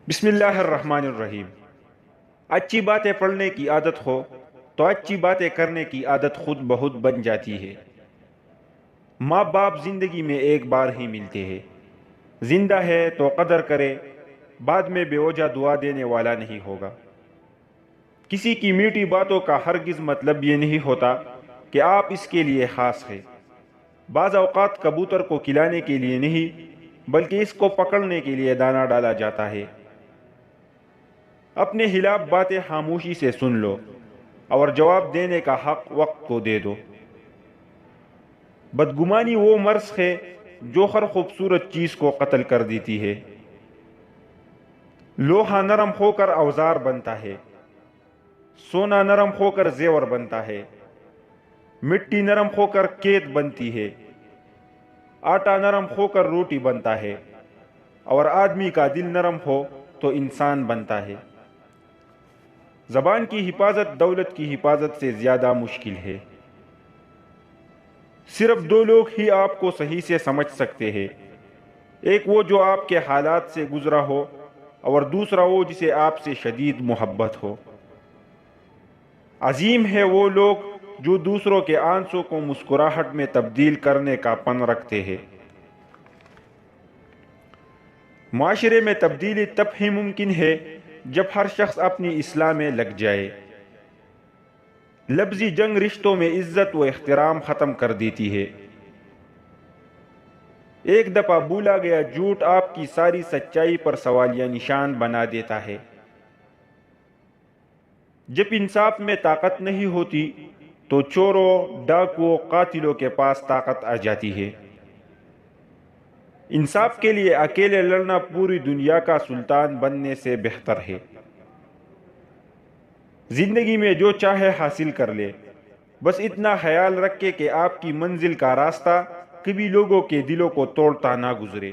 بسم اللہ الرحمن الرحیم۔ اچھی باتیں پڑھنے کی عادت ہو تو اچھی باتیں کرنے کی عادت خود بخود بن جاتی ہے۔ ماں باپ زندگی میں ایک بار ہی ملتے ہیں، زندہ ہے تو قدر کرے، بعد میں بے وجہ دعا دینے والا نہیں ہوگا۔ کسی کی میٹھی باتوں کا ہرگز مطلب یہ نہیں ہوتا کہ آپ اس کے لیے خاص ہیں۔ بعض اوقات کبوتر کو کھلانے کے لیے نہیں بلکہ اس کو پکڑنے کے لیے دانہ ڈالا جاتا ہے۔ اپنے خلاف باتیں خاموشی سے سن لو اور جواب دینے کا حق وقت کو دے دو۔ بدگمانی وہ مرض ہے جو ہر خوبصورت چیز کو قتل کر دیتی ہے۔ لوہا نرم ہو کر اوزار بنتا ہے، سونا نرم ہو کر زیور بنتا ہے، مٹی نرم ہو کر کھیت بنتی ہے، آٹا نرم ہو کر روٹی بنتا ہے، اور آدمی کا دل نرم ہو تو انسان بنتا ہے۔ زبان کی حفاظت دولت کی حفاظت سے زیادہ مشکل ہے۔ صرف دو لوگ ہی آپ کو صحیح سے سمجھ سکتے ہیں، ایک وہ جو آپ کے حالات سے گزرا ہو اور دوسرا وہ جسے آپ سے شدید محبت ہو۔ عظیم ہے وہ لوگ جو دوسروں کے آنسوں کو مسکراہٹ میں تبدیل کرنے کا پن رکھتے ہیں۔ معاشرے میں تبدیلی تب ہی ممکن ہے جب ہر شخص اپنی اصلاح میں لگ جائے۔ لفظی جنگ رشتوں میں عزت و احترام ختم کر دیتی ہے۔ ایک دفعہ بولا گیا جھوٹ آپ کی ساری سچائی پر سوالیہ نشان بنا دیتا ہے۔ جب انصاف میں طاقت نہیں ہوتی تو چوروں، ڈاکوؤں، قاتلوں کے پاس طاقت آ جاتی ہے۔ انصاف کے لیے اکیلے لڑنا پوری دنیا کا سلطان بننے سے بہتر ہے۔ زندگی میں جو چاہے حاصل کر لے، بس اتنا خیال رکھے کہ آپ کی منزل کا راستہ کبھی لوگوں کے دلوں کو توڑتا نہ گزرے۔